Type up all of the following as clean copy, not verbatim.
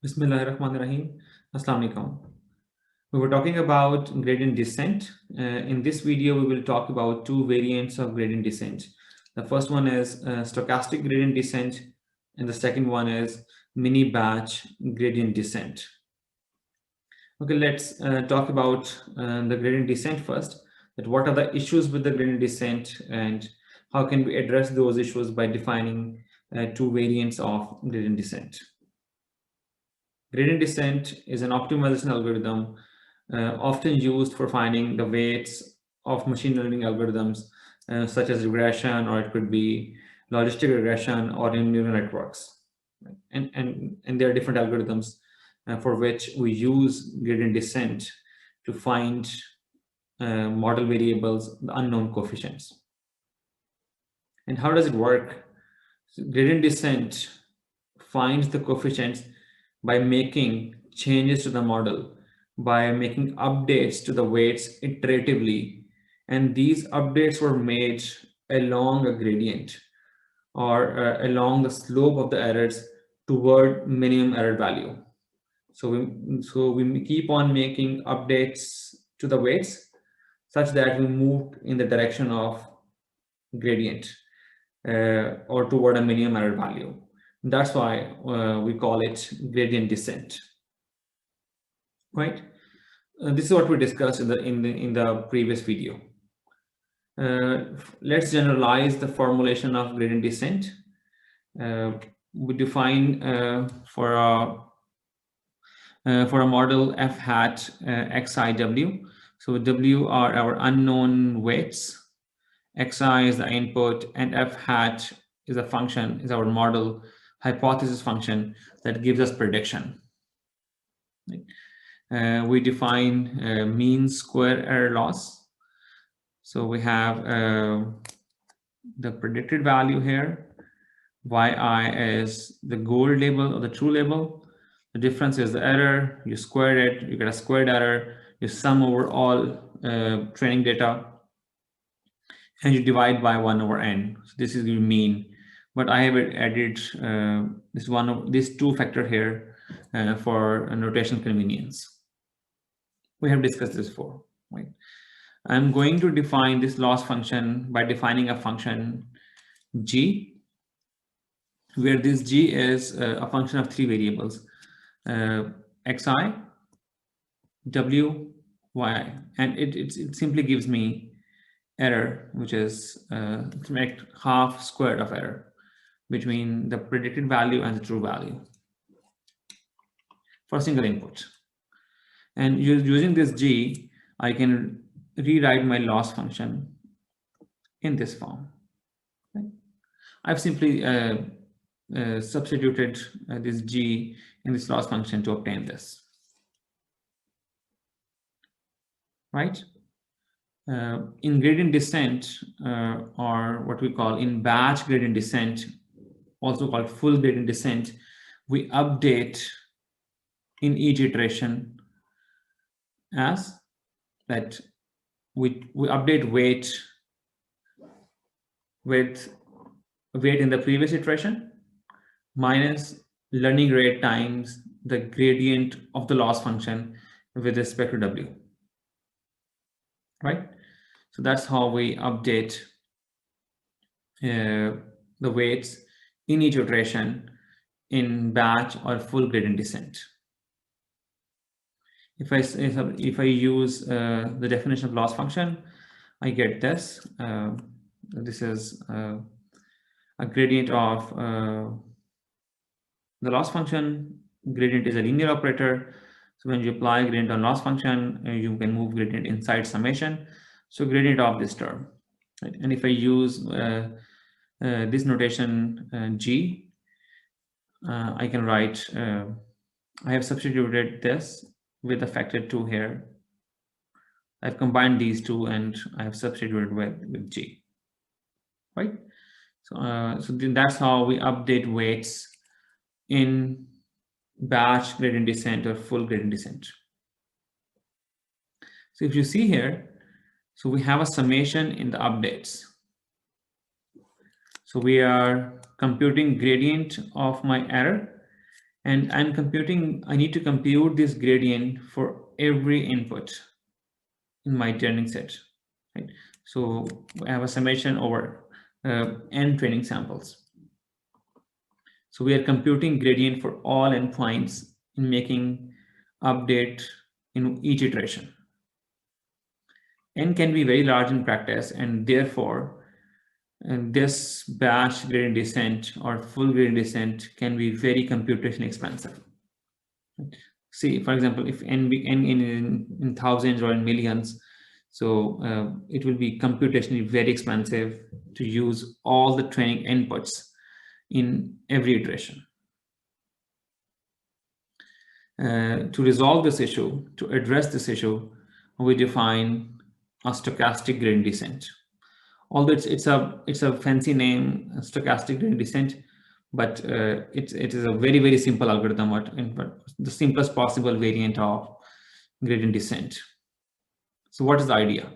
Bismillahirrahmanirrahim. Assalamu alaikum. We were talking about gradient descent. In this video, we will talk about two variants of gradient descent. The first one is stochastic gradient descent, and the second one is mini batch gradient descent. Okay, let's talk about the gradient descent first. That what are the issues with the gradient descent, and how can we address those issues by defining two variants of gradient descent. Gradient descent is an optimization algorithm often used for finding the weights of machine learning algorithms such as regression, or it could be logistic regression, or in neural networks. And there are different algorithms for which we use gradient descent to find model variables, the unknown coefficients. And how does it work? So gradient descent finds the coefficients by making changes to the model, by making updates to the weights iteratively. And these updates were made along a gradient or along the slope of the errors toward minimum error value. So we keep on making updates to the weights such that we move in the direction of gradient or toward a minimum error value. That's why we call it gradient descent, right? This is what we discussed in the previous video. Let's generalize the formulation of gradient descent. We define for a model f hat xi w. So w are our unknown weights, xi is the input, and f hat is a function, is our model hypothesis function that gives us prediction. We define mean square error loss. So we have the predicted value here. Yi is the goal label or the true label. The difference is the error. You squared it, you get a squared error. You sum over all training data, and you divide by 1 over n. So this is your mean. But I have added this two factor here for a notation convenience. We have discussed this before, right? I'm going to define this loss function by defining a function g, where this g is a function of three variables, xi, w, yi, and it simply gives me error, which is make half squared of error between the predicted value and the true value for a single input. And using this g, I can rewrite my loss function in this form. Right? I've simply substituted this g in this loss function to obtain this. Right? In gradient descent, or what we call in batch gradient descent, also called full gradient descent, we update in each iteration as that we update weight with weight in the previous iteration minus learning rate times the gradient of the loss function with respect to w, right? So that's how we update the weights in each iteration in batch or full gradient descent. If I use the definition of loss function, I get this. This is a gradient of the loss function. Gradient is a linear operator. So when you apply gradient on loss function, you can move gradient inside summation. So gradient of this term. Right? And if I use this notation g, I can write, I have substituted this with the factor 2 here. I've combined these two and I have substituted with g, right? So then that's how we update weights in batch gradient descent or full gradient descent. So if you see here, so we have a summation in the updates. So we are computing gradient of my error, And I need to compute this gradient for every input in my training set, right? So I have a summation over n training samples. So we are computing gradient for all endpoints in making update in each iteration. N can be very large in practice, and therefore this batch gradient descent or full gradient descent can be very computationally expensive. See, for example, if n be n in thousands or in millions, so it will be computationally very expensive to use all the training inputs in every iteration. To resolve this issue, to address this issue, we define a stochastic gradient descent. Although it's a fancy name, stochastic gradient descent, but it is a very simple algorithm, but the simplest possible variant of gradient descent. So what is the idea?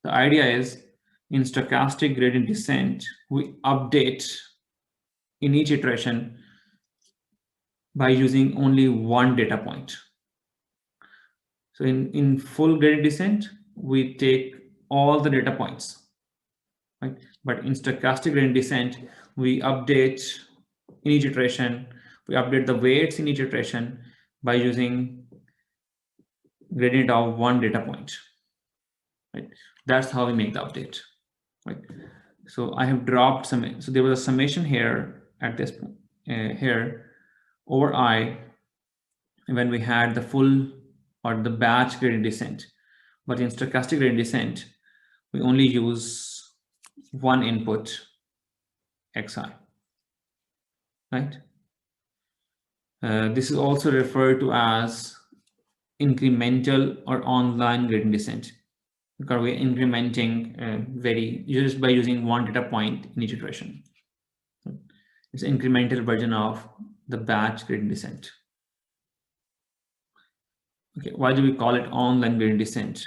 The idea is in stochastic gradient descent, we update in each iteration by using only one data point. So in full gradient descent, we take all the data points, right? But in stochastic gradient descent, we update in each iteration, we update the weights in each iteration by using gradient of one data point, right? That's how we make the update, right? So I have dropped some, so there was a summation here at this point, here over I when we had the full or the batch gradient descent. But in stochastic gradient descent, we only use one input, xi, right? This is also referred to as incremental or online gradient descent, because we're incrementing just by using one data point in each iteration. It's an incremental version of the batch gradient descent. Okay, why do we call it online gradient descent?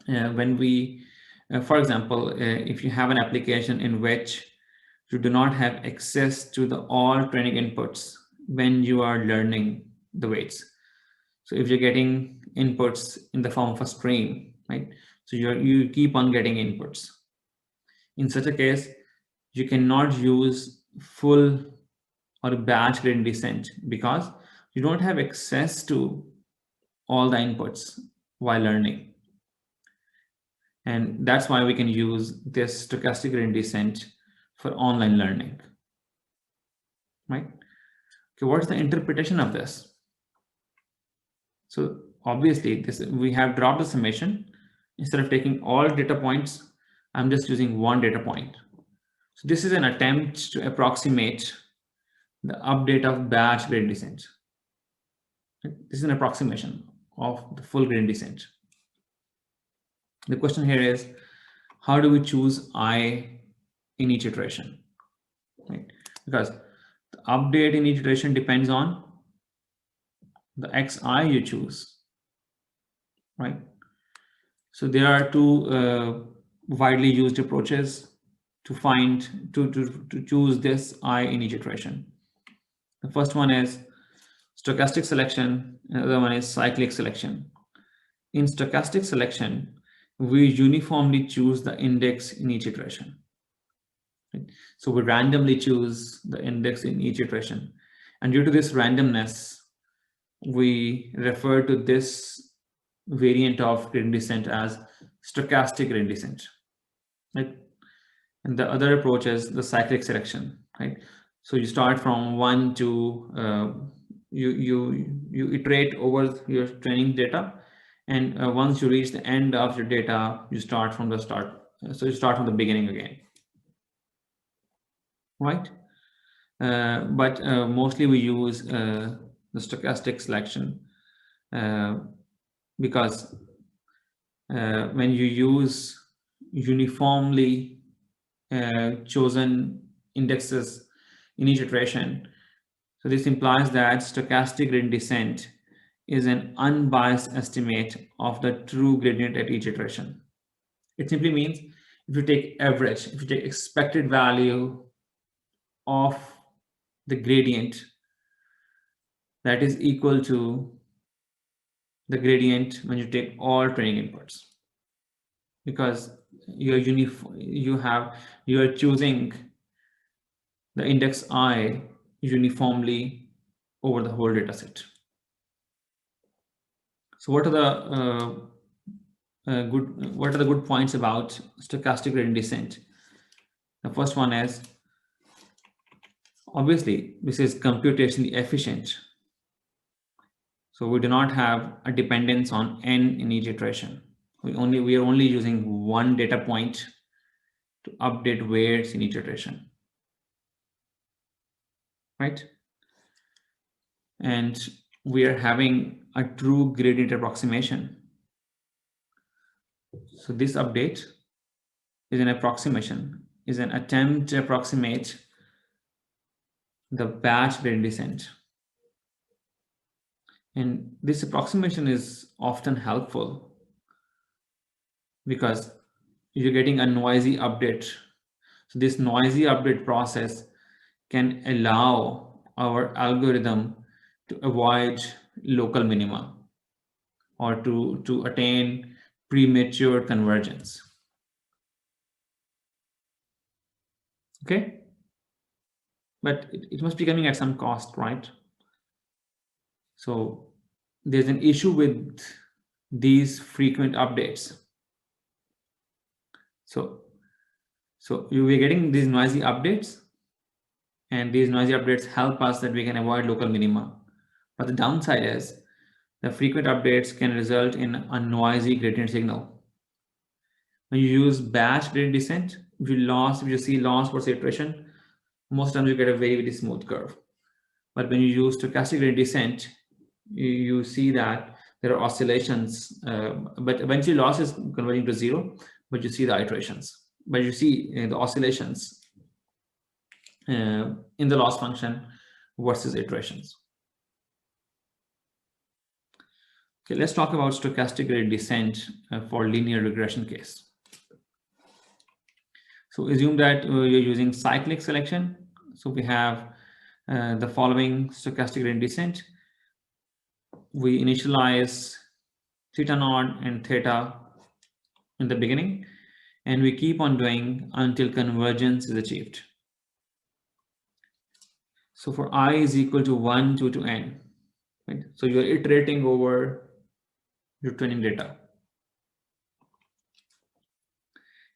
When we, for example, if you have an application in which you do not have access to the all training inputs when you are learning the weights. So if you're getting inputs in the form of a stream, right? So you keep on getting inputs. In such a case, you cannot use full or batch gradient descent because you don't have access to all the inputs while learning. And that's why we can use this stochastic gradient descent for online learning, right? Okay, what's the interpretation of this? So obviously we have dropped the summation. Instead of taking all data points, I'm just using one data point. So this is an attempt to approximate the update of batch gradient descent. This is an approximation of the full gradient descent. The question here is, how do we choose I in each iteration, right? Because the update in each iteration depends on the xi you choose, right? So there are two widely used approaches to choose this I in each iteration. The first one is stochastic selection, and the other one is cyclic selection. In stochastic selection, we uniformly choose the index in each iteration. Right? So we randomly choose the index in each iteration. And due to this randomness, we refer to this variant of gradient descent as stochastic gradient descent, right? And the other approach is the cyclic selection, right? So you start from one to you iterate over your training data, and once you reach the end of your data, you start from the start. So you start from the beginning again, right? But mostly we use the stochastic selection because when you use uniformly chosen indexes in each iteration, so this implies that stochastic gradient descent is an unbiased estimate of the true gradient at each iteration. It simply means if you take average, if you take expected value of the gradient that is equal to the gradient when you take all training inputs, because you are choosing the index I uniformly over the whole data set. So what are the good points about stochastic gradient descent? The first one is, obviously, this is computationally efficient. So we do not have a dependence on n in each iteration. We are only using one data point to update weights in each iteration, right? And we are having a true gradient approximation. So this update is an approximation, is an attempt to approximate the batch gradient descent. And this approximation is often helpful because you're getting a noisy update. So this noisy update process can allow our algorithm to avoid local minima or to attain premature convergence. Okay? But it must be coming at some cost, right? So there's an issue with these frequent updates. So you were getting these noisy updates, and these noisy updates help us that we can avoid local minima. But the downside is the frequent updates can result in a noisy gradient signal. When you use batch gradient descent, if you see loss per iteration, most times you get a very, very smooth curve. But when you use stochastic gradient descent, you see that there are oscillations, but eventually loss is converging to zero, but you see the iterations, but you see the oscillations in the loss function versus iterations. Okay, let's talk about stochastic gradient descent for linear regression case. So assume that you're using cyclic selection. So we have the following stochastic gradient descent. We initialize theta naught and theta in the beginning, and we keep on doing until convergence is achieved. So for I is equal to 1 to n, right? So you're iterating over your training data.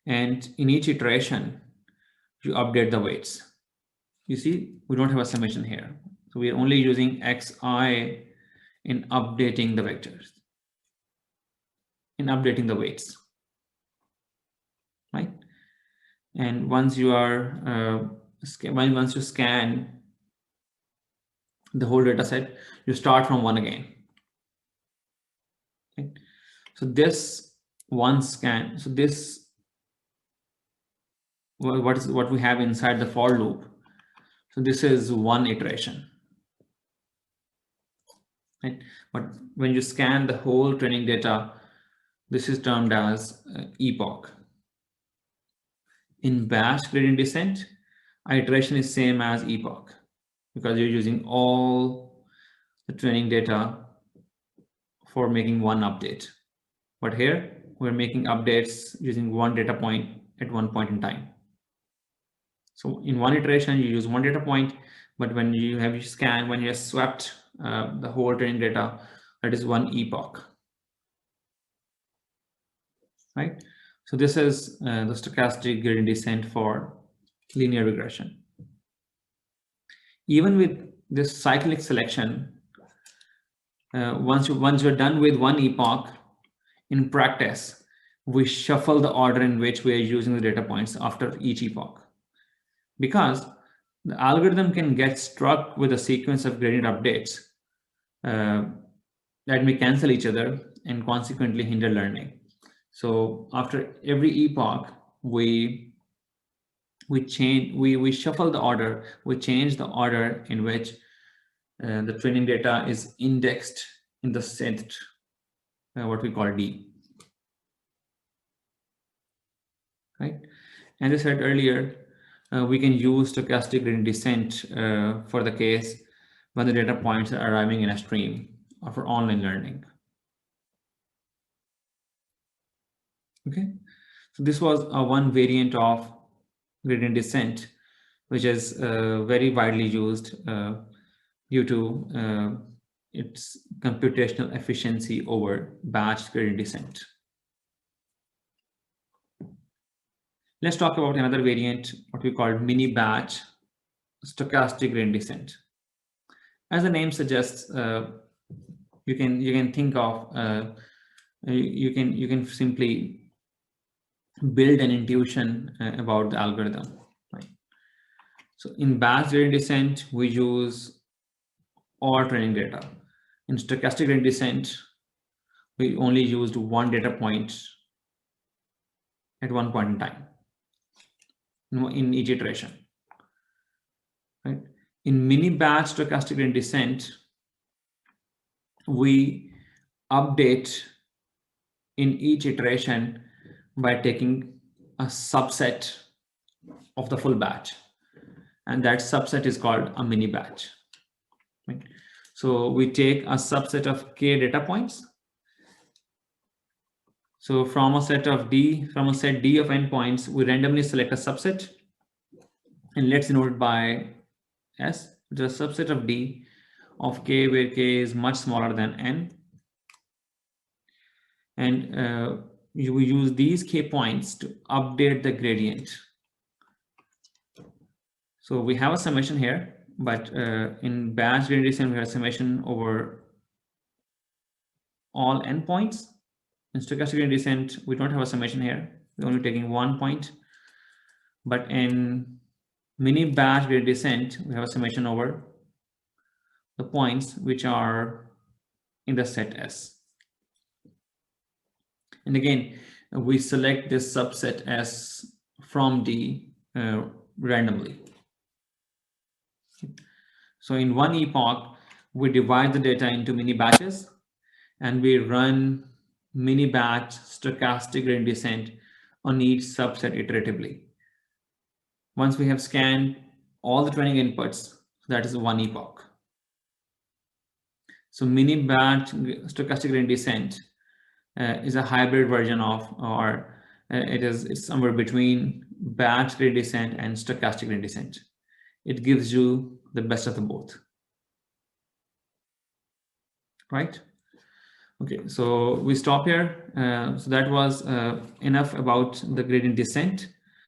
And in each iteration, you update the weights. You see, we don't have a summation here. So we're only using xi in updating the vectors, in updating the weights, right? And once you are, once you scan the whole data set, you start from 1 again. Okay? So this one scan, so this, what we have inside the for loop. So this is one iteration, right? But when you scan the whole training data, this is termed as epoch. In batch gradient descent, iteration is same as epoch because you're using all the training data for making one update. But here we're making updates using one data point at one point in time. So in one iteration, you use one data point, but when you have scan, when you have swept the whole training data, that is one epoch, right? So this is the stochastic gradient descent for linear regression. Even with this cyclic selection, once you're done with one epoch, in practice, we shuffle the order in which we are using the data points after each epoch, because the algorithm can get struck with a sequence of gradient updates that may cancel each other and consequently hinder learning. So after every epoch, we shuffle the order, we change the order in which the training data is indexed in the set, what we call D. Right? As I said earlier, we can use stochastic gradient descent for the case when the data points are arriving in a stream for online learning. Okay, so this was one variant of gradient descent, which is very widely used due to its computational efficiency over batch gradient descent. Let's talk about another variant, what we call mini-batch stochastic gradient descent. As the name suggests, you can think of you can simply build an intuition about the algorithm. Right? So in batch gradient descent, we use all training data. In stochastic gradient descent, we only used one data point at one point in time in each iteration. Right? In mini-batch stochastic gradient descent, we update in each iteration by taking a subset of the full batch, and that subset is called a mini batch. Right? So we take a subset of k data points. So from a set D of endpoints, we randomly select a subset, and let's denote it by S, which is a subset of D of k, where k is much smaller than n. And you use these k points to update the gradient. So we have a summation here, but in batch gradient descent, we have a summation over all endpoints. In stochastic gradient descent, we don't have a summation here. We're only taking 1 point. But in mini batch gradient descent, we have a summation over the points which are in the set S. And again, we select this subset S from D randomly. So in one epoch, we divide the data into mini batches, and we run mini batch stochastic gradient descent on each subset iteratively. Once we have scanned all the training inputs, that is one epoch. So mini batch stochastic gradient descent is a hybrid version of, or it's somewhere between batch gradient descent and stochastic gradient descent. It gives you the best of the both. Right? Okay, so we stop here. So that was enough about the gradient descent.